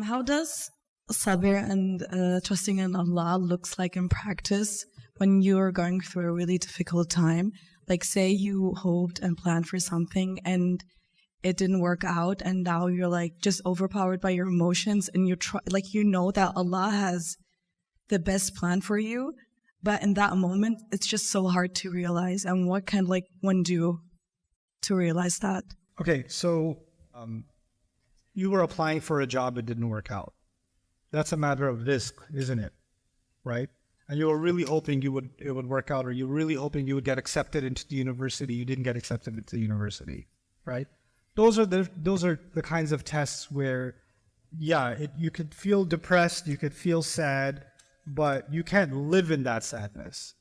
How does sabr and trusting in Allah looks like in practice when you're going through a really difficult time? Like, say you hoped and planned for something and it didn't work out, and now you're like just overpowered by your emotions, and you know that Allah has the best plan for you, but in that moment it's just so hard to realize. And what can one do to realize that? Okay, so you were applying for a job, it didn't work out. That's a matter of risk, isn't it? Right? And you were really hoping it would work out, or you were really hoping you would get accepted into the university. You didn't get accepted into the university, right? Those are the kinds of tests where, you could feel depressed, you could feel sad, but you can't live in that sadness.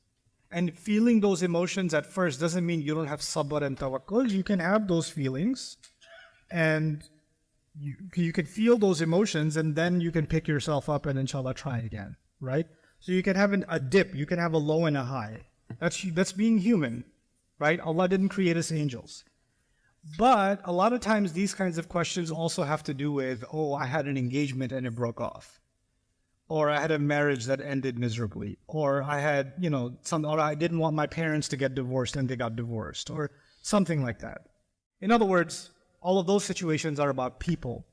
And feeling those emotions at first doesn't mean you don't have sabr and tawakkul. You can have those feelings, and you can feel those emotions, and then you can pick yourself up and inshallah try again, right? So you can have a dip, you can have a low and a high. That's being human, right? Allah didn't create us angels. But a lot of times these kinds of questions also have to do with, I had an engagement and it broke off. Or I had a marriage that ended miserably. Or I had, or I didn't want my parents to get divorced and they got divorced. Or something like that. In other words, all of those situations are about people,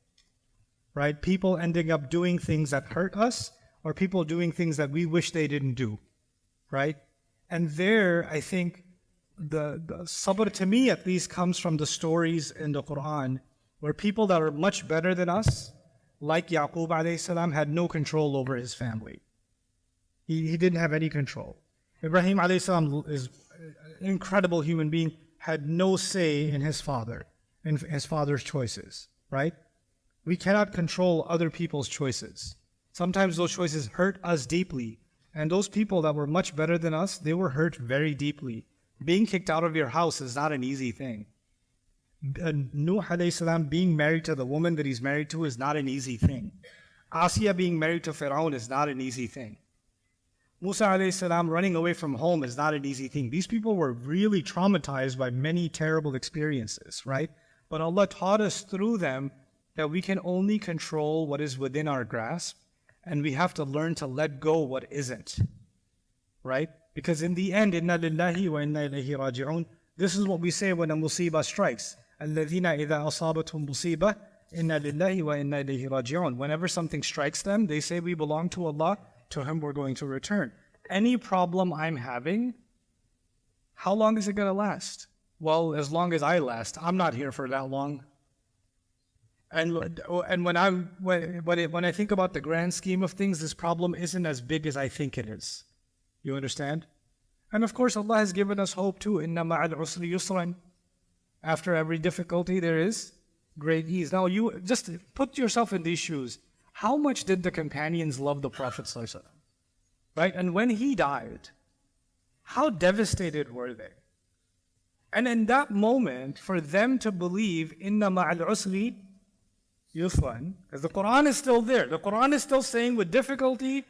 right? People ending up doing things that hurt us, or people doing things that we wish they didn't do, right? And there, I think, the sabr, to me at least, comes from the stories in the Quran where people that are much better than us, like Yaqub alayhi salam, had no control over his family. He didn't have any control. Ibrahim alayhi salam is an incredible human being, had no say in his father, in his father's choices, right? We cannot control other people's choices. Sometimes those choices hurt us deeply. And those people that were much better than us, they were hurt very deeply. Being kicked out of your house is not an easy thing. Nuh alayhi salam being married to the woman that he's married to is not an easy thing. Asiya being married to Fir'aun is not an easy thing. Musa alayhi salam running away from home is not an easy thing. These people were really traumatized by many terrible experiences, right? But Allah taught us through them that we can only control what is within our grasp, and we have to learn to let go what isn't, right? Because in the end, inna lillahi wa inna ilayhi raji'un, this is what we say when a musibah strikes. Alladhina idha asabathum musibah, inna lillahi wa inna ilayhi raji'un. Whenever something strikes them, they say we belong to Allah, to Him we're going to return. Any problem I'm having, how long is it going to last? Well, as long as I last. I'm not here for that long. And when I think about the grand scheme of things, this problem isn't as big as I think it is. You understand? And of course, Allah has given us hope too. Inna ma'al usri yusran. After every difficulty, there is great ease. Now, you just put yourself in these shoes. How much did the companions love the Prophet ﷺ? Right? And when he died, how devastated were they? And in that moment, for them to believe, Inna ma'al usri yusran, because the Quran is still there. The Quran is still saying with difficulty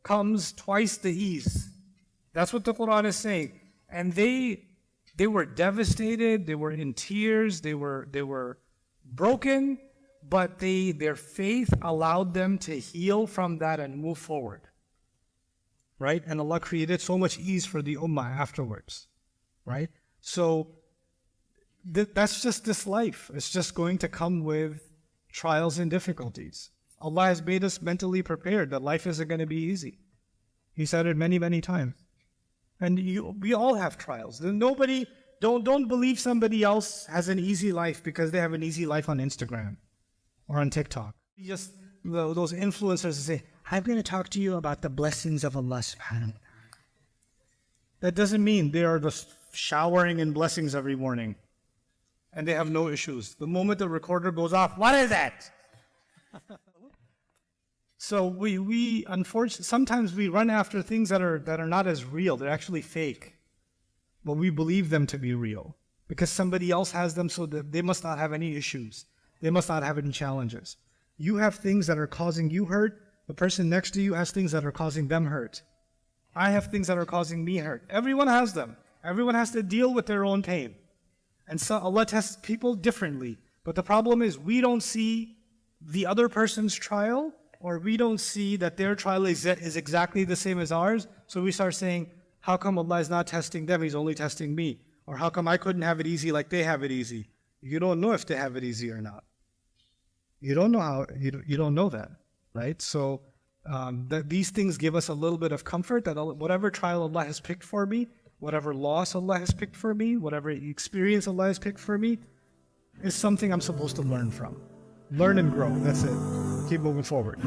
comes twice the ease. That's what the Quran is saying. And they were devastated, they were in tears, they were broken, but their faith allowed them to heal from that and move forward. Right? And Allah created so much ease for the ummah afterwards. Right? So that's just this life. It's just going to come with trials and difficulties. Allah has made us mentally prepared that life isn't going to be easy. He said it many, many times. And we all have trials. Nobody, don't believe somebody else has an easy life because they have an easy life on Instagram or on TikTok. Just those influencers say, I'm going to talk to you about the blessings of Allah subhanahu wa ta'ala. That doesn't mean they are just showering in blessings every morning and they have no issues. The moment the recorder goes off, what is that? So we unfortunately, sometimes we run after things that are not as real. They're actually fake. But we believe them to be real because somebody else has them, so that they must not have any issues. They must not have any challenges. You have things that are causing you hurt. The person next to you has things that are causing them hurt. I have things that are causing me hurt. Everyone has them. Everyone has to deal with their own pain. And so Allah tests people differently. But the problem is we don't see the other person's trial, or we don't see that their trial is exactly the same as ours. So we start saying, how come Allah is not testing them? He's only testing me. Or how come I couldn't have it easy like they have it easy? You don't know if they have it easy or not. You don't know how, you don't know that, right? So these things give us a little bit of comfort that whatever trial Allah has picked for me, whatever loss Allah has picked for me, whatever experience Allah has picked for me, is something I'm supposed to learn from. Learn and grow, that's it. Keep moving forward.